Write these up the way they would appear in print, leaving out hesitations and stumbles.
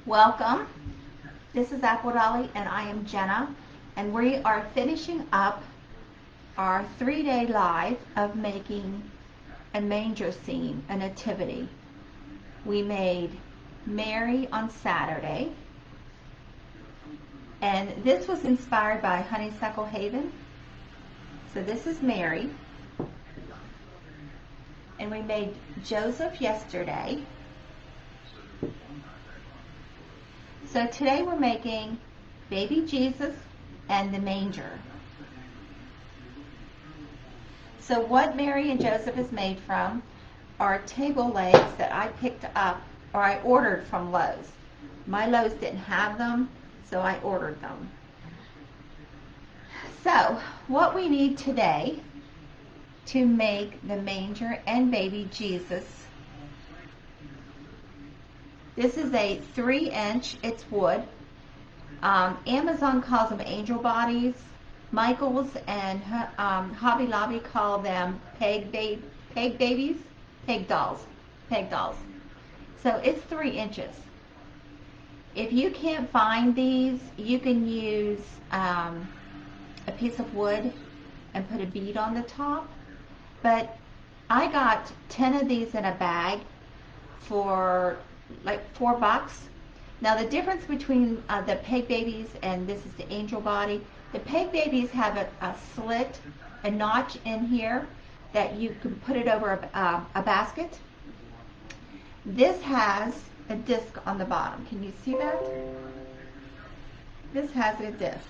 Welcome. This is Apple Dolly and I am Jenna, and we are finishing up our 3-day live of making a manger scene, a nativity. We made Mary on Saturday, and this was inspired by Honeysuckle Haven. So this is Mary, and we made Joseph yesterday. So today we're making baby Jesus and the manger. So what Mary and Joseph is made from are table legs that I picked up, or I ordered from Lowe's. My Lowe's didn't have them, so I ordered them. So what we need today to make the manger and baby Jesus, this is a 3-inch, it's wood. Amazon calls them angel bodies. Michaels and Hobby Lobby call them peg dolls. So it's 3 inches. If you can't find these, you can use a piece of wood and put a bead on the top. But I got 10 of these in a bag for like $4. Now the difference between the peg babies and this is the angel body, the peg babies have a slit, a notch in here that you can put it over a basket. This has a disc on the bottom. Can you see that? This has a disc.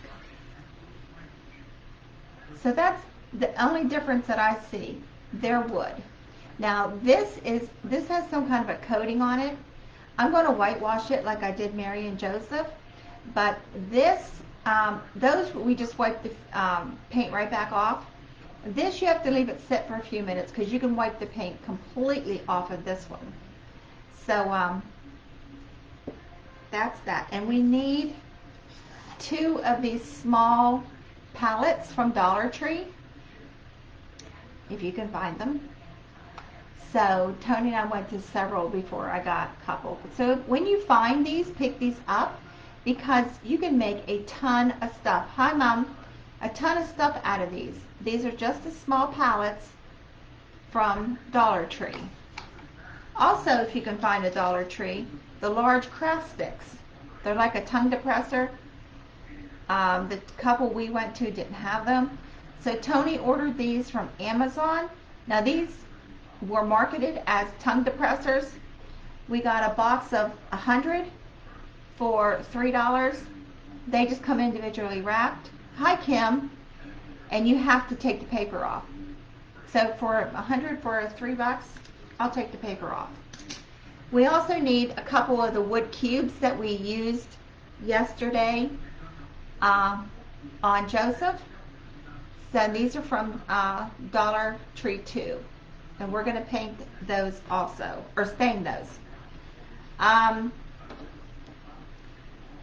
So that's the only difference that I see. They're wood. Now this has some kind of a coating on it. I'm going to whitewash it like I did Mary and Joseph, but this, those we just wipe the paint right back off. This you have to leave it sit for a few minutes because you can wipe the paint completely off of this one. So that's that. And we need 2 of these small pallets from Dollar Tree, if you can find them. So Tony and I went to several before I got a couple. So when you find these, pick these up because you can make a ton of stuff. Hi Mom. A ton of stuff out of these. These are just the small pallets from Dollar Tree. Also, if you can find a Dollar Tree, the large craft sticks. They're like a tongue depressor. The couple we went to didn't have them. So Tony ordered these from Amazon. Now these were marketed as tongue depressors. We got a box of 100 for $3. They just come individually wrapped. Hi Kim. And you have to take the paper off. So for 100 for $3, I'll take the paper off. We also need a couple of the wood cubes that we used yesterday on Joseph. So these are from Dollar Tree too. And we're going to paint those also, or stain those.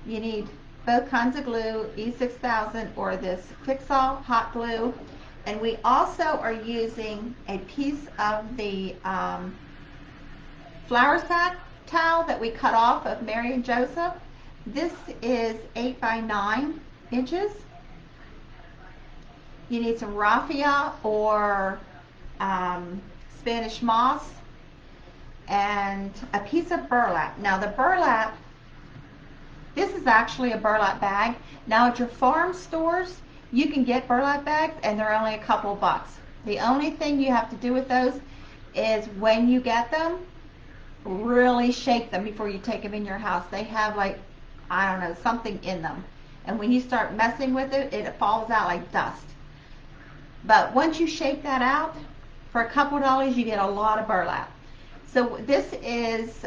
You need both kinds of glue, E6000 or this Fix-All hot glue. And we also are using a piece of the flour sack towel that we cut off of Mary and Joseph. This is 8 by 9 inches. You need some raffia or Spanish moss and a piece of burlap. Now the burlap, this is actually a burlap bag. Now at your farm stores, you can get burlap bags and they're only a couple bucks. The only thing you have to do with those is when you get them, really shake them before you take them in your house. They have like, I don't know, something in them. And when you start messing with it, it falls out like dust. But once you shake that out, for a couple dollars, you get a lot of burlap. So this is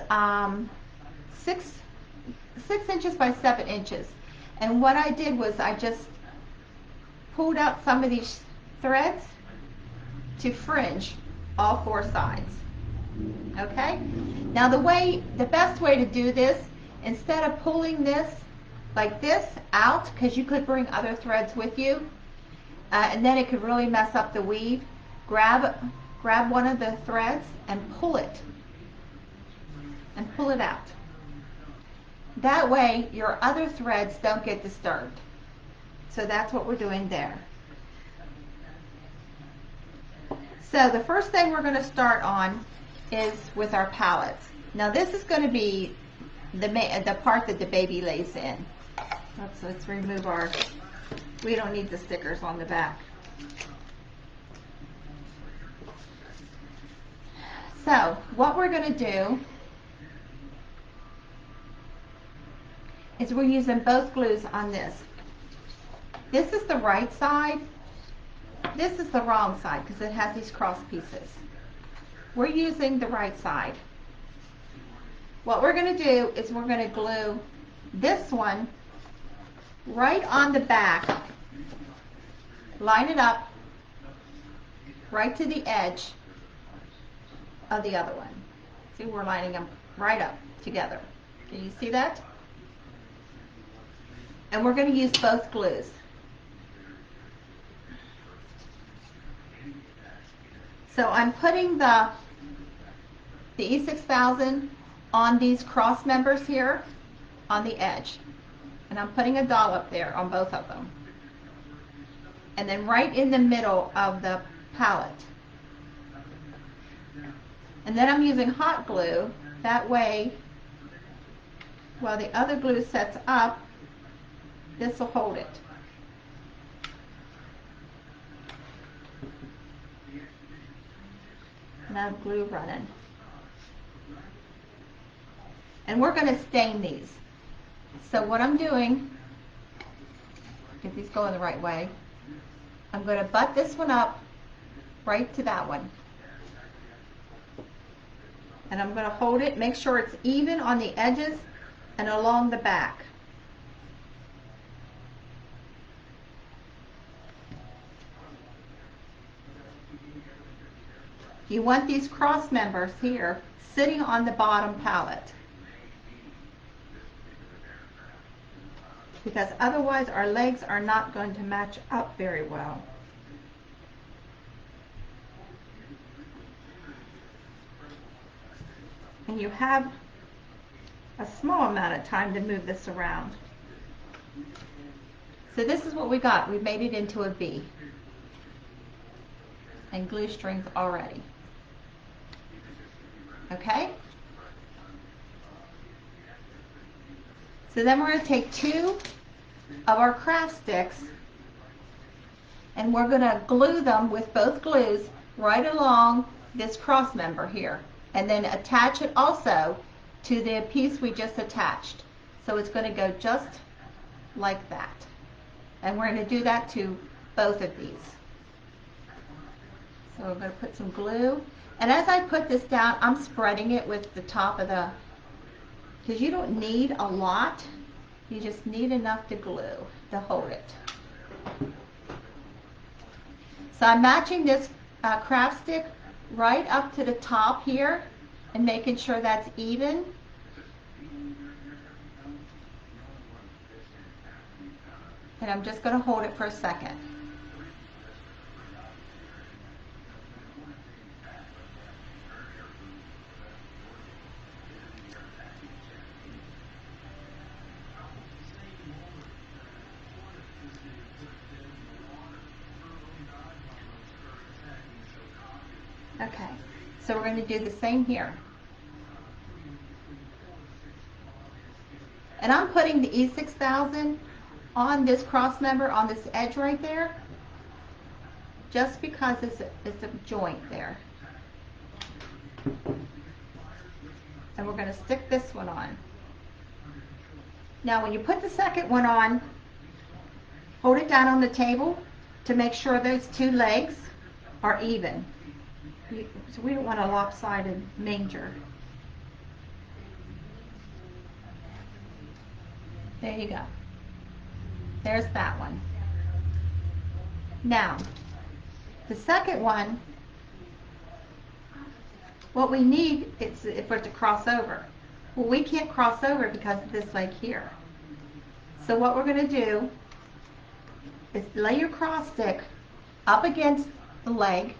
6 inches by 7 inches. And what I did was I just pulled out some of these threads to fringe all 4 sides. Okay? Now the best way to do this, instead of pulling this like this out, because you could bring other threads with you, and then it could really mess up the weave, grab one of the threads and pull it out. That way your other threads don't get disturbed. So that's what we're doing there. So the first thing we're going to start on is with our pallets. Now this is going to be the part that the baby lays in. Let's remove our, we don't need the stickers on the back. So what we're going to do is we're using both glues on this. This is the right side. This is the wrong side because it has these cross pieces. We're using the right side. What we're going to do is we're going to glue this one right on the back. Line it up right to the edge of the other one. See, we're lining them right up together. Can you see that? And we're going to use both glues. So I'm putting the E6000 on these cross members here on the edge. And I'm putting a dollop there on both of them. And then right in the middle of the palette. And then I'm using hot glue. That way, while the other glue sets up, this will hold it. And I have glue running. And we're going to stain these. So what I'm doing, get these going the right way, I'm going to butt this one up right to that one. And I'm going to hold it, make sure it's even on the edges and along the back. You want these cross members here sitting on the bottom palette, because otherwise our legs are not going to match up very well. And you have a small amount of time to move this around. So this is what we got. We made it into a V. And glue strings already. Okay? So then we're going to take two of our craft sticks and we're going to glue them with both glues right along this cross member here, and then attach it also to the piece we just attached. So it's going to go just like that. And we're going to do that to both of these. So we're going to put some glue. And as I put this down, I'm spreading it with the top of the, because you don't need a lot. You just need enough to glue to hold it. So I'm matching this craft stick right up to the top here and making sure that's even. And I'm just going to hold it for a second. Okay, so we're going to do the same here. And I'm putting the E6000 on this cross member, on this edge right there, just because it's a joint there. And we're going to stick this one on. Now when you put the second one on, hold it down on the table to make sure those two legs are even. So we don't want a lopsided manger. There you go. There's that one. Now, the second one, what we need is for it to cross over. Well, we can't cross over because of this leg here. So what we're going to do is lay your cross stick up against the leg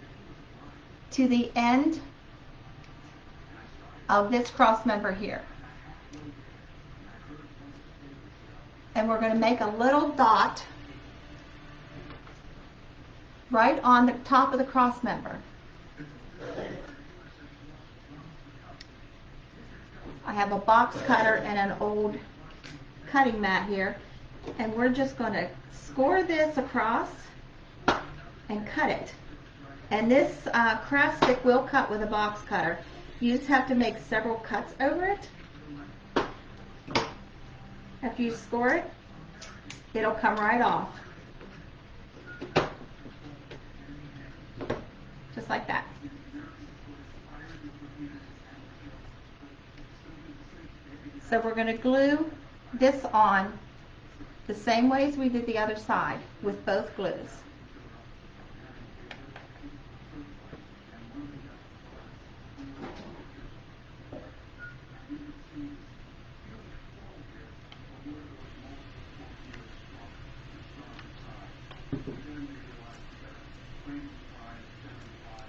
to the end of this cross member here. and we're going to make a little dot right on the top of the cross member. I have a box cutter and an old cutting mat here, and we're just going to score this across and cut it. And this craft stick will cut with a box cutter. You just have to make several cuts over it. After you score it, it'll come right off. Just like that. So we're going to glue this on the same way as we did the other side with both glues.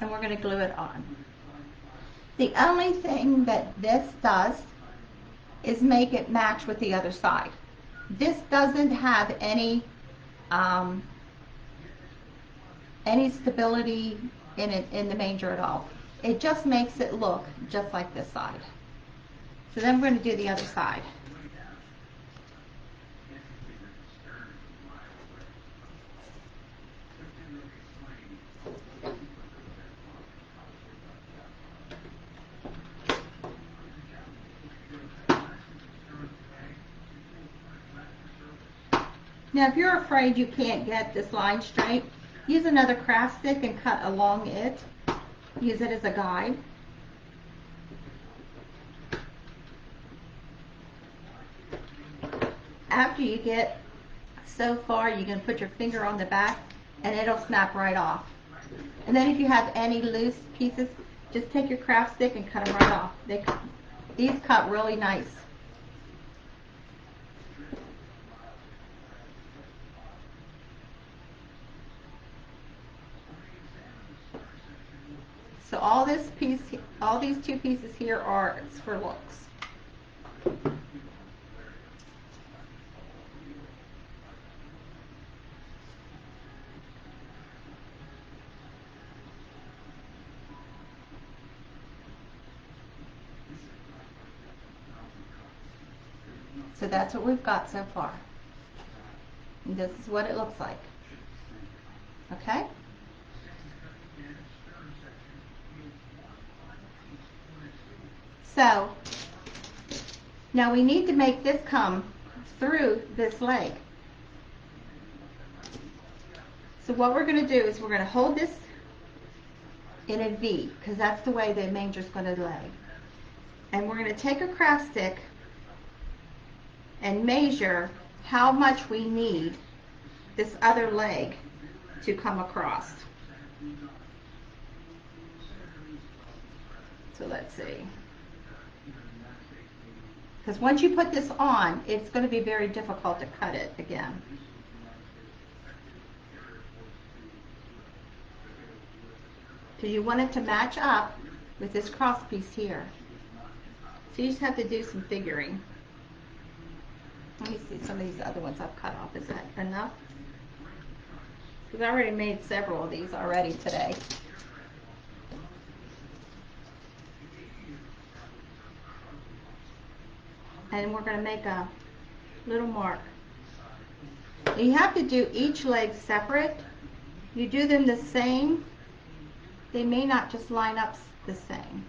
And we're going to glue it on. The only thing that this does is make it match with the other side. This doesn't have any stability in it in the manger at all. It just makes it look just like this side. So then we're going to do the other side. Now, if you're afraid you can't get this line straight, use another craft stick and cut along it. Use it as a guide. After you get so far, you can put your finger on the back and it'll snap right off. And then if you have any loose pieces, just take your craft stick and cut them right off. These cut really nice. So all these two pieces here are for looks. So that's what we've got so far. And this is what it looks like. Okay? So, now we need to make this come through this leg. So what we're going to do is we're going to hold this in a V, because that's the way the manger is going to lay. And we're going to take a craft stick and measure how much we need this other leg to come across. So let's see. Because once you put this on, it's going to be very difficult to cut it again. Because you want it to match up with this cross piece here. So you just have to do some figuring. Let me see some of these other ones I've cut off. Is that enough? Because I already made several of these already today. And we're going to make a little mark. You have to do each leg separate. You do them the same, they may not just line up the same.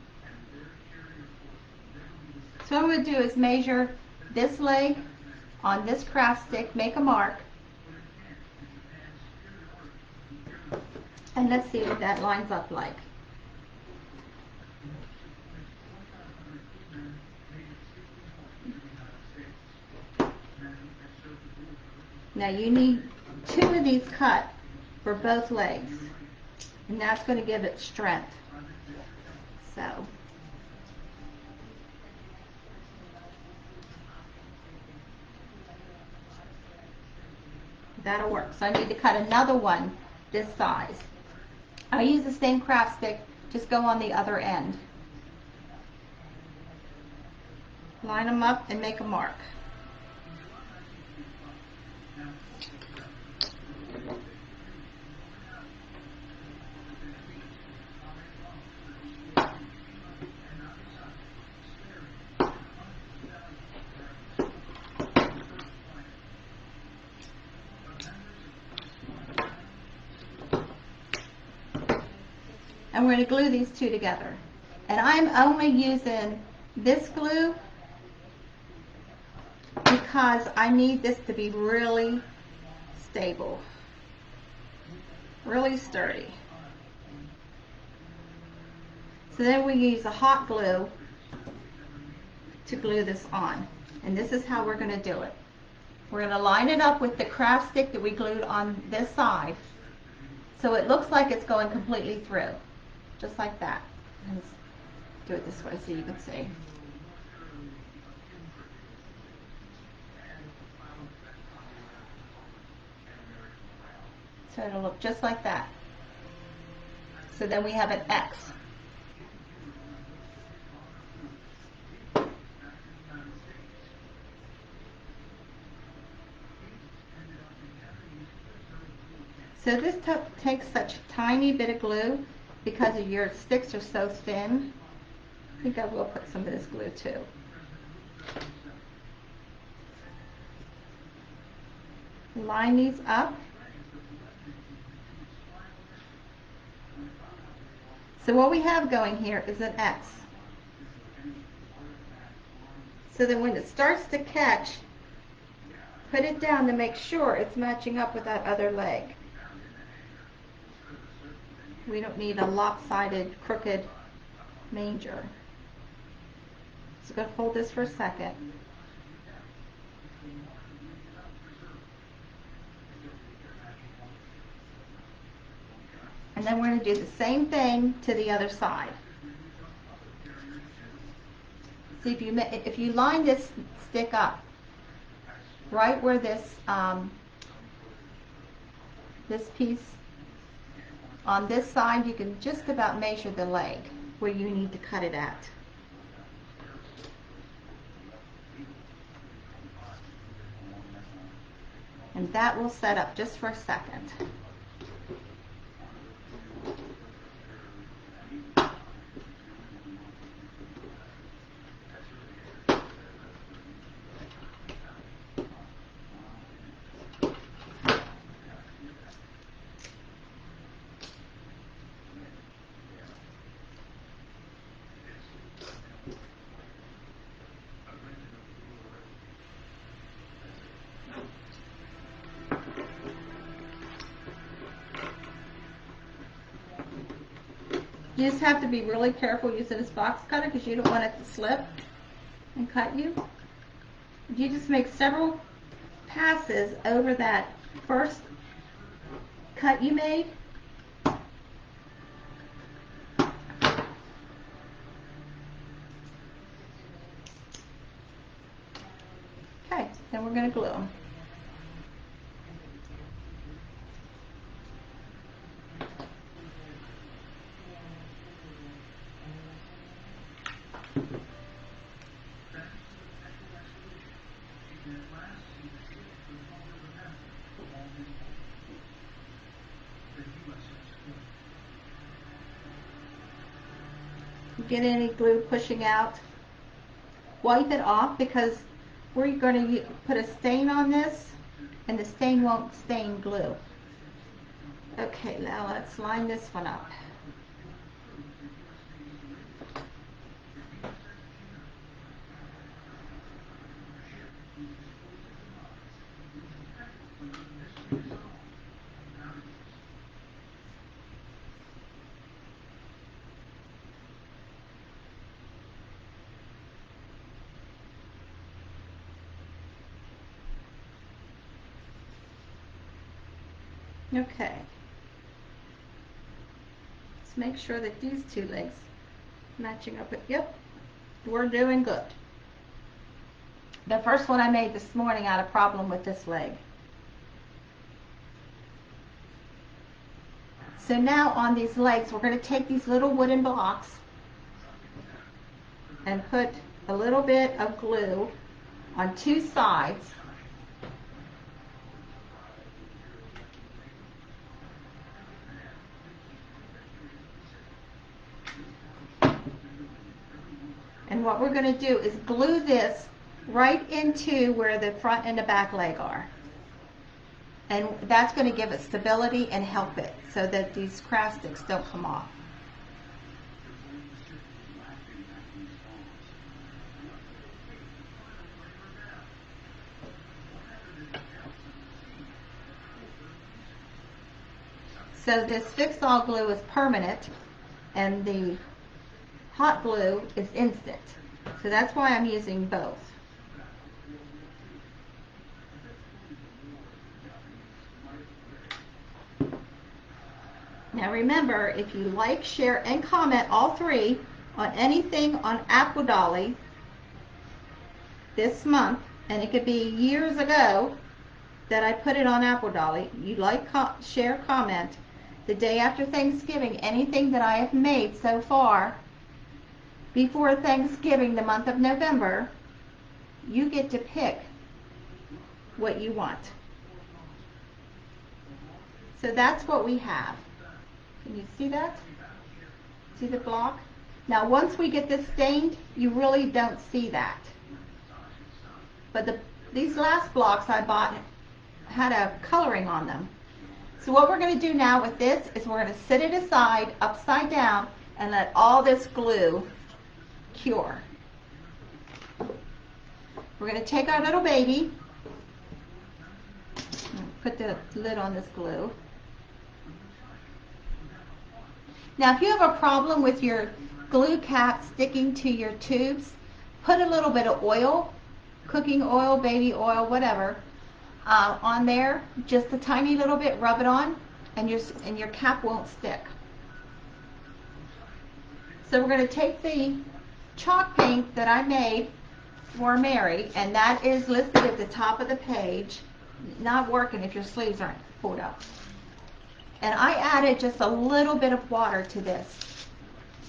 So what I'm going to do is measure this leg on this craft stick, make a mark, and let's see what that lines up like. Now you need 2 of these cut for both legs, and that's going to give it strength. So that'll work. So I need to cut another one this size. I use the same craft stick, just go on the other end. Line them up and make a mark. And we're going to glue these two together. And I'm only using this glue because I need this to be really stable, really sturdy. So then we use a hot glue to glue this on. And this is how we're going to do it. We're going to line it up with the craft stick that we glued on this side, so it looks like it's going completely through, just like that. Let's do it this way so you can see. So it'll look just like that. So then we have an X. So this takes such a tiny bit of glue because your sticks are so thin. I think I will put some of this glue too. Line these up. So what we have going here is an X. So then when it starts to catch, put it down to make sure it's matching up with that other leg. We don't need a lopsided, crooked manger. So go hold this for a second. And then we're going to do the same thing to the other side. See, if you line this stick up right where this piece on this side, you can just about measure the leg where you need to cut it at. And that will set up just for a second. You just have to be really careful using this box cutter because you don't want it to slip and cut you. You just make several passes over that first cut you made. Okay, then we're going to glue them. Get any glue pushing out, wipe it off because we're going to put a stain on this and the stain won't stain glue. Okay, now let's line this one up. Okay, let's make sure that these two legs matching up with, yep, we're doing good. The first one I made this morning, I had a problem with this leg. So now on these legs, we're going to take these little wooden blocks and put a little bit of glue on two sides. And what we're going to do is glue this right into where the front and the back leg are. And that's going to give it stability and help it so that these craft sticks don't come off. So this fix-all glue is permanent and the hot glue is instant. So that's why I'm using both. Now remember, if you like, share, and comment all three on anything on Apple Dolly this month, and it could be years ago that I put it on Apple Dolly. You like, share, comment. The day after Thanksgiving, anything that I have made so far before Thanksgiving, the month of November, you get to pick what you want. So that's what we have. Can you see that? See the block? Now once we get this stained, you really don't see that. But these last blocks I bought had a coloring on them. So what we're going to do now with this is we're going to sit it aside, upside down, and let all this glue cure. We're going to take our little baby, put the lid on this glue. Now if you have a problem with your glue cap sticking to your tubes, put a little bit of oil, cooking oil, baby oil, whatever, on there, just a tiny little bit, rub it on, and your cap won't stick. So we're going to take the chalk paint that I made for Mary, and that is listed at the top of the page. Not working if your sleeves aren't pulled up. And I added just a little bit of water to this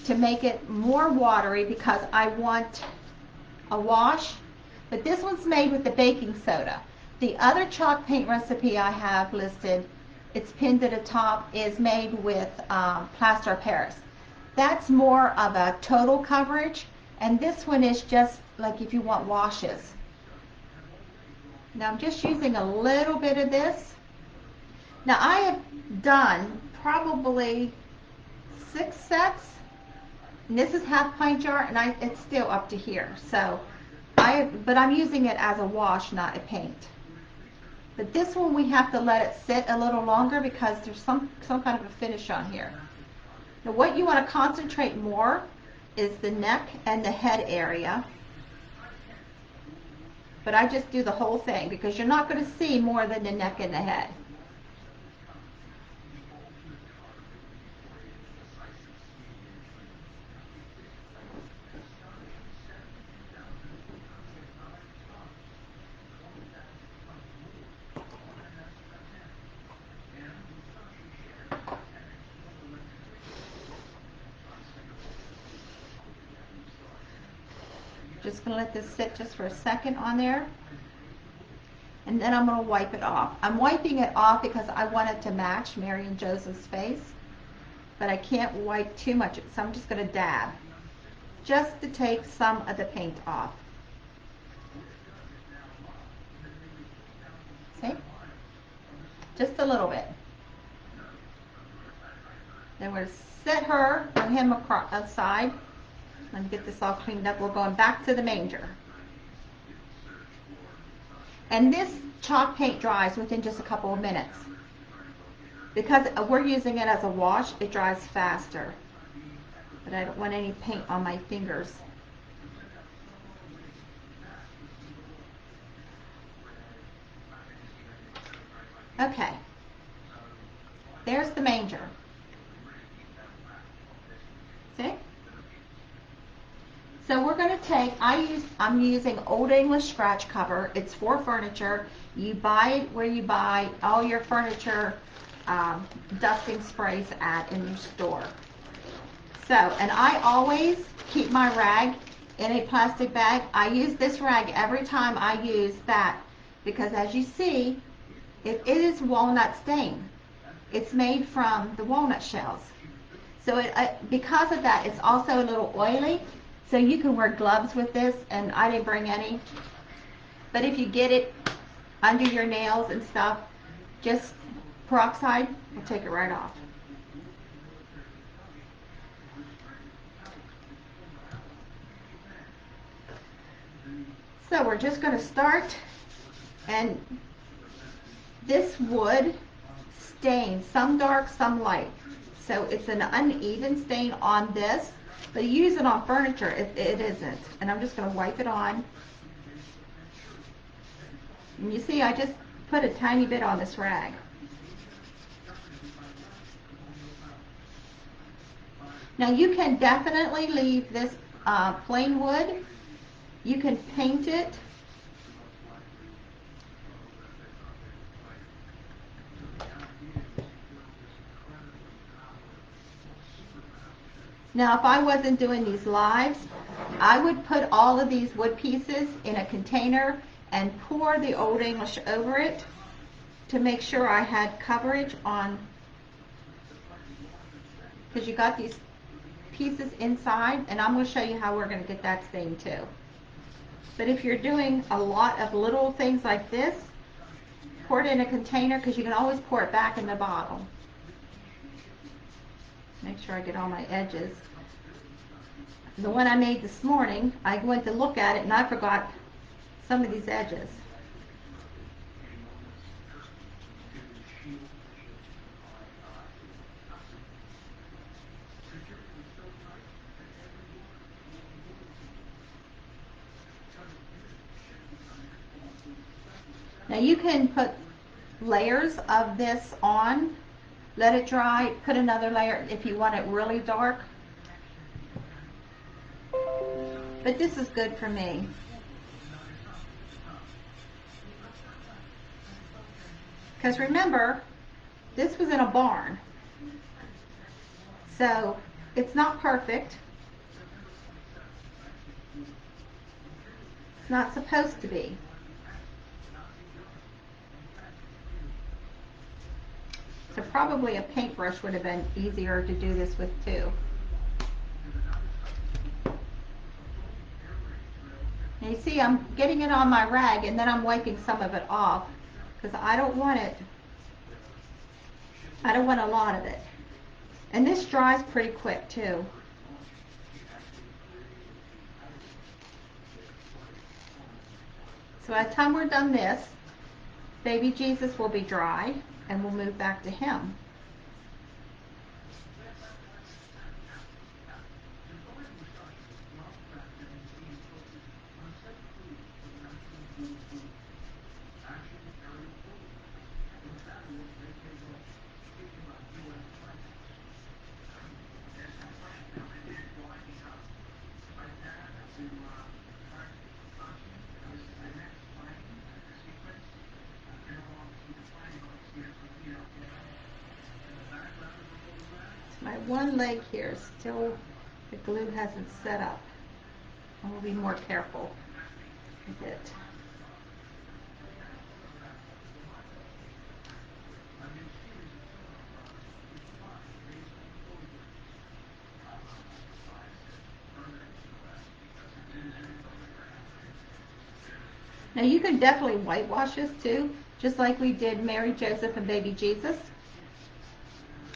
to make it more watery because I want a wash, but this one's made with the baking soda. The other chalk paint recipe I have listed, it's pinned at the top, is made with plaster of Paris. That's more of a total coverage, and this one is just like if you want washes. Now I'm just using a little bit of this. Now I have done probably 6 sets, and this is half pint jar, and it's still up to here. So but I'm using it as a wash, not a paint. But this one we have to let it sit a little longer because there's some kind of a finish on here. Now what you want to concentrate more is the neck and the head area. But I just do the whole thing because you're not going to see more than the neck and the head. Just going to let this sit just for a second on there, and then I'm going to wipe it off. I'm wiping it off because I want it to match Mary and Joseph's face, but I can't wipe too much, so I'm just going to dab just to take some of the paint off. See? Just a little bit. Then we're going to set her or him aside. Let me get this all cleaned up. We're going back to the manger. And this chalk paint dries within just a couple of minutes. Because we're using it as a wash, it dries faster. But I don't want any paint on my fingers. Okay. There's the manger. See? So we're going to take, I'm using Old English scratch cover. It's for furniture. You buy it where you buy all your furniture dusting sprays in your store. So, and I always keep my rag in a plastic bag. I use this rag every time I use that because as you see, it is walnut stain. It's made from the walnut shells. So because of that, it's also a little oily. So you can wear gloves with this, and I didn't bring any. But if you get it under your nails and stuff, just peroxide will take it right off. So we're just going to start, and this wood stains, some dark, some light. So it's an uneven stain on this, but you use it on furniture, it isn't. And I'm just going to wipe it on. And you see, I just put a tiny bit on this rag. Now you can definitely leave this plain wood. You can paint it. Now if I wasn't doing these lives, I would put all of these wood pieces in a container and pour the Old English over it to make sure I had coverage on, because you got these pieces inside, and I'm going to show you how we're going to get that stain too. But if you're doing a lot of little things like this, pour it in a container, because you can always pour it back in the bottle. Make sure I get all my edges. The one I made this morning, I went to look at it and I forgot some of these edges. Now you can put layers of this on, let it dry, put another layer if you want it really dark. But this is good for me. Because remember, this was in a barn. So it's not perfect. It's not supposed to be. So probably a paintbrush would have been easier to do this with too. Now you see I'm getting it on my rag and then I'm wiping some of it off because I don't want it. I don't want a lot of it. And this dries pretty quick too. So by the time we're done this, baby Jesus will be dry and we'll move back to him. My one leg here still, the glue hasn't set up. I will be more careful with it. Now you can definitely whitewash this too, just like we did Mary, Joseph, and baby Jesus,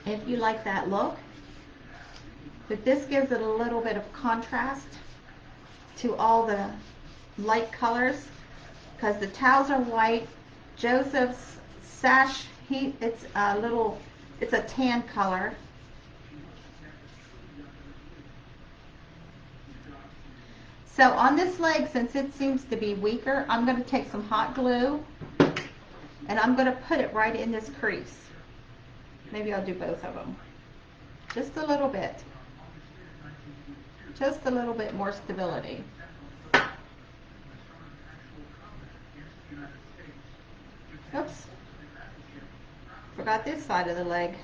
if you like that look. But this gives it a little bit of contrast to all the light colors, because the towels are white. Joseph's sash, it's a tan color. So on this leg, since it seems to be weaker, I'm going to take some hot glue and I'm going to put it right in this crease. Maybe I'll do both of them. Just a little bit. Just a little bit more stability. Oops. Forgot this side of the leg.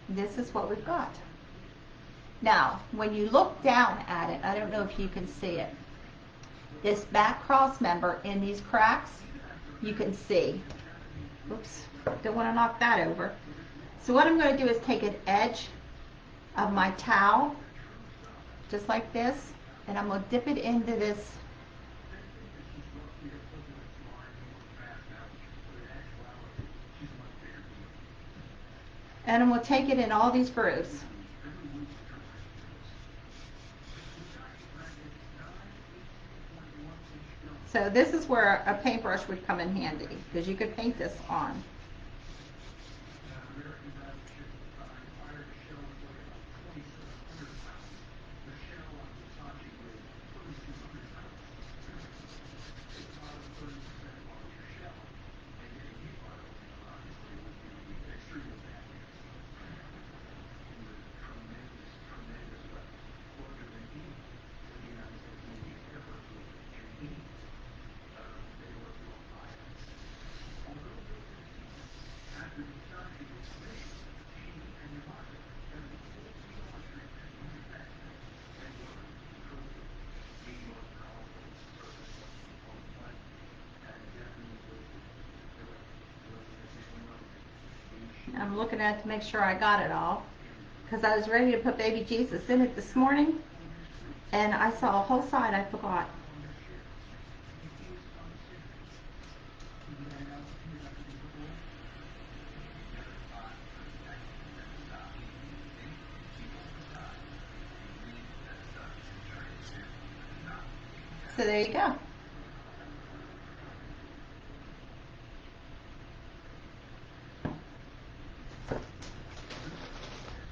This is what we've got. Now, when you look down at it, I don't know if you can see it. This back cross member in these cracks, you can see. Oops, don't want to knock that over. So what I'm going to do is take an edge of my towel, just like this, and I'm going to dip it into this. And I'm going to take it in all these grooves. So this is where a paintbrush would come in handy, because you could paint this on. I'm looking at it to make sure I got it all, because I was ready to put baby Jesus in it this morning, and I saw a whole side I forgot. So there you go.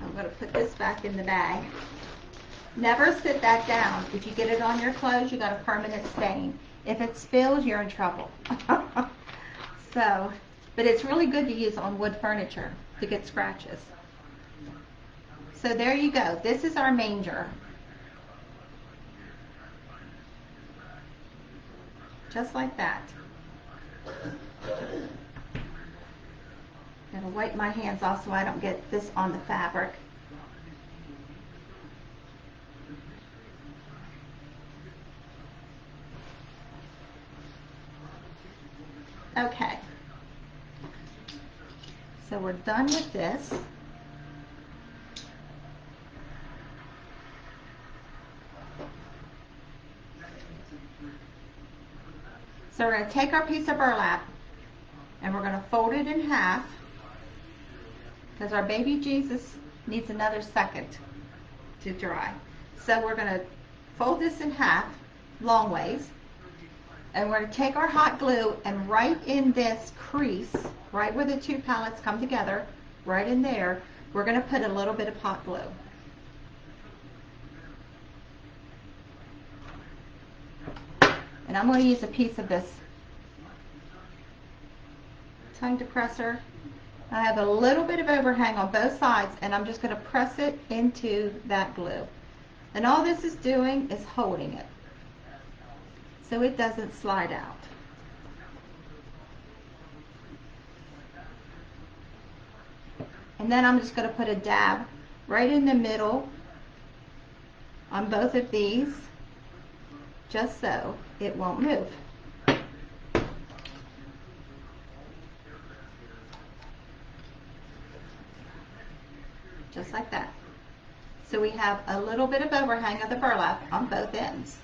I'm going to put this back in the bag. Never sit that down. If you get it on your clothes, you got a permanent stain. If it spills, you're in trouble. So, but it's really good to use on wood furniture to get scratches. So there you go. This is our manger. Just like that. I'm going to wipe my hands off so I don't get this on the fabric. Okay. So we're done with this. So we're going to take our piece of burlap and we're going to fold it in half, because our baby Jesus needs another second to dry. So we're going to fold this in half long ways, and we're going to take our hot glue and right in this crease, right where the two pallets come together, right in there, we're going to put a little bit of hot glue. And I'm going to use a piece of this tongue depressor. I have a little bit of overhang on both sides, and I'm just going to press it into that glue. And all this is doing is holding it so it doesn't slide out. And then I'm just going to put a dab right in the middle on both of these, just so it won't move. Just like that. So we have a little bit of overhang of the burlap on both ends.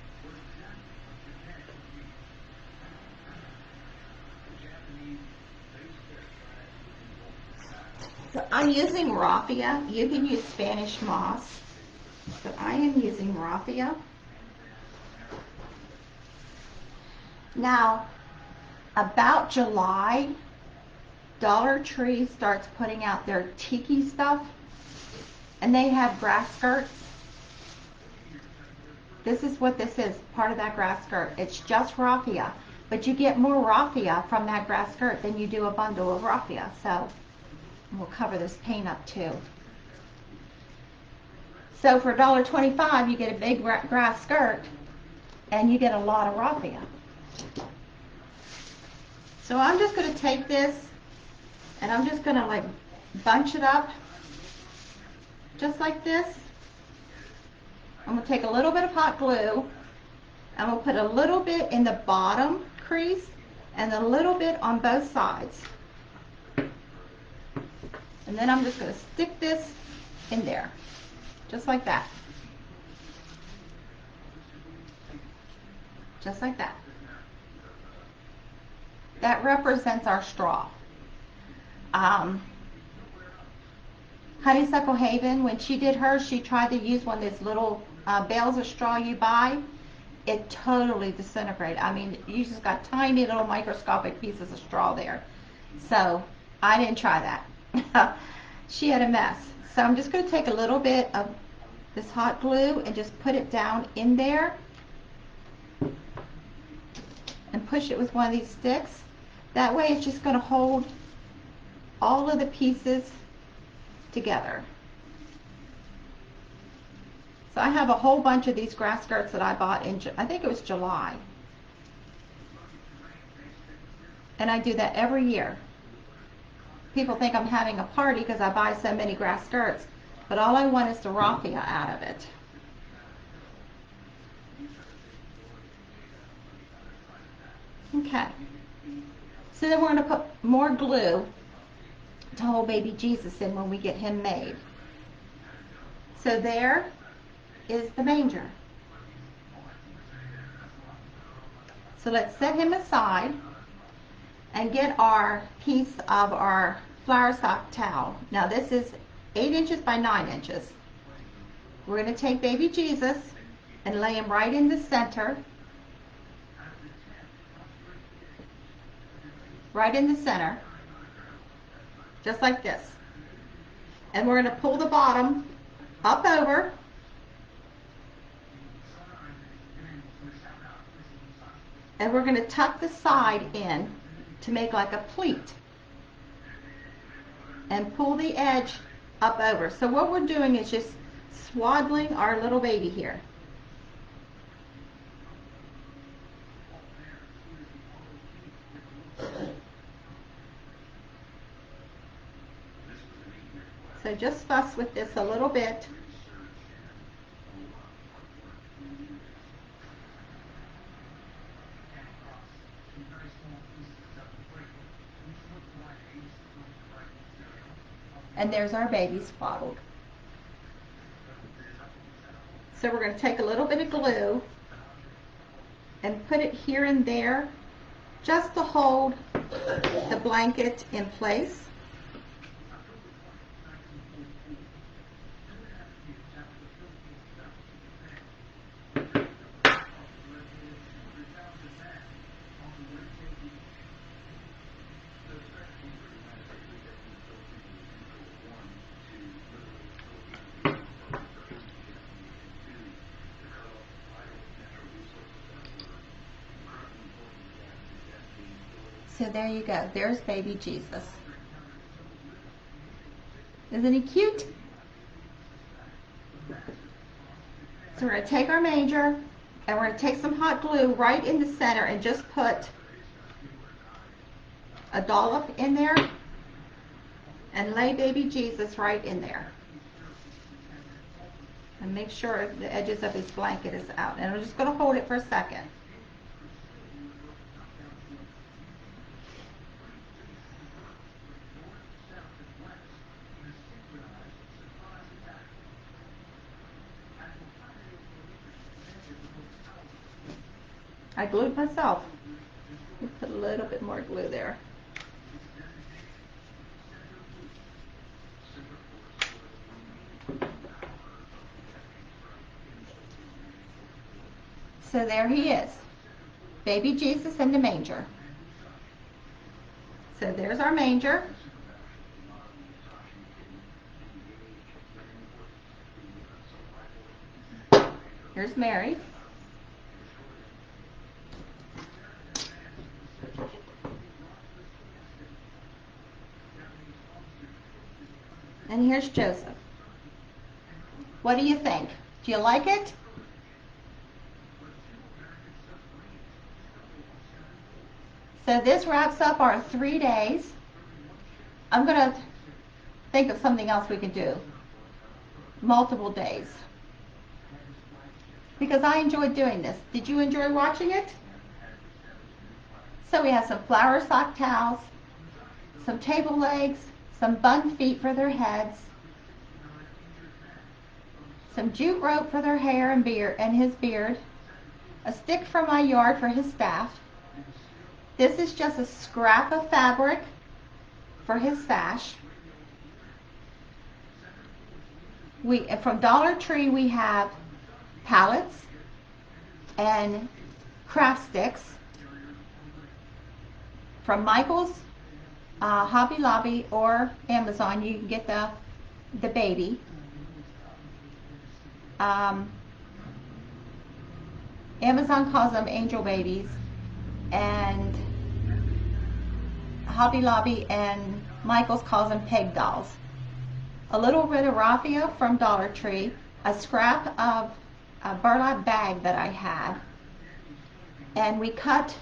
So I'm using raffia. You can use Spanish moss, but I am using raffia. Now, about July, Dollar Tree starts putting out their tiki stuff, and they have grass skirts. This is what this is, part of that grass skirt. It's just raffia, but you get more raffia from that grass skirt than you do a bundle of raffia. So we'll cover this paint up too. So for $1.25, you get a big grass skirt, and you get a lot of raffia. So I'm just going to take this, and I'm just going to like bunch it up, just like this. I'm going to take a little bit of hot glue, and we'll put a little bit in the bottom crease, and a little bit on both sides. And then I'm just going to stick this in there, just like that. Just like that. That represents our straw. Honeysuckle Haven, when she did hers, she tried to use one of those little bales of straw you buy. It totally disintegrated. I mean, you just got tiny little microscopic pieces of straw there. So I didn't try that. She had a mess. So I'm just going to take a little bit of this hot glue and just put it down in there and push it with one of these sticks. That way it's just going to hold all of the pieces together. So I have a whole bunch of these grass skirts that I bought in, I think it was July. And I do that every year. People think I'm having a party because I buy so many grass skirts, but all I want is the raffia out of it. Okay. So then we're going to put more glue to hold baby Jesus in when we get him made. So there is the manger. So let's set him aside and get our piece of our flour sock towel. Now this is 8 inches by 9 inches. We're going to take baby Jesus and lay him right in the center. Right in the center. Just like this. And we're going to pull the bottom up over. And we're going to tuck the side in to make like a pleat. And pull the edge up over. So what we're doing is just swaddling our little baby here. So just fuss with this a little bit. And there's our baby swaddled. So we're going to take a little bit of glue and put it here and there just to hold the blanket in place. So there you go. There's baby Jesus. Isn't he cute? So we're going to take our manger and we're going to take some hot glue right in the center and just put a dollop in there and lay baby Jesus right in there. And make sure the edges of his blanket is out. And I'm just going to hold it for a second. I glued myself. Put a little bit more glue there. So there he is, baby Jesus in the manger. So there's our manger. Here's Mary. And here's Joseph. What do you think? Do you like it? So this wraps up our 3 days. I'm going to think of something else we can do. Multiple days. Because I enjoyed doing this. Did you enjoy watching it? So we have some flour sock towels, some table legs, some bun feet for their heads, some jute rope for their hair and beard and his beard, a stick from my yard for his staff. This is just a scrap of fabric for his sash. From Dollar Tree we have pallets and craft sticks. From Michael's, Hobby Lobby, or Amazon, you can get the baby. Amazon calls them angel babies, and Hobby Lobby and Michael's calls them peg dolls. A little bit of raffia from Dollar Tree, a scrap of a burlap bag that I had, and we cut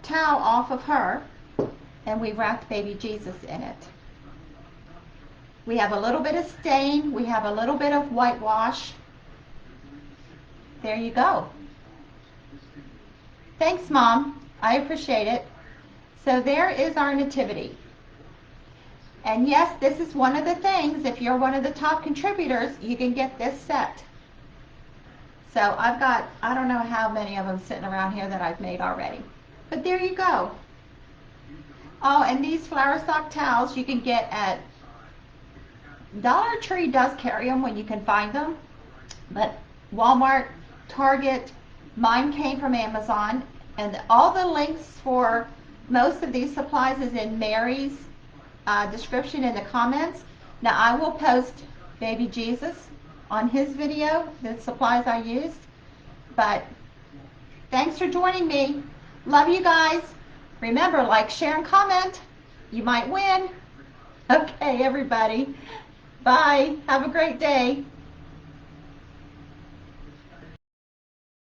towel off of her and we wrapped baby Jesus in it. We have a little bit of stain, we have a little bit of whitewash. There you go. Thanks, Mom. I appreciate it. So there is our nativity. And yes, this is one of the things, if you're one of the top contributors, you can get this set. So I've got, I don't know how many of them sitting around here that I've made already. But there you go. Oh, and these flower sock towels you can get at Dollar Tree does carry them when you can find them. But Walmart, Target, mine came from Amazon. And all the links for most of these supplies is in Mary's description in the comments. Now I will post baby Jesus on his video, the supplies I used. But thanks for joining me. Love you guys. Remember, like, share, and comment. You might win. Okay, everybody. Bye. Have a great day.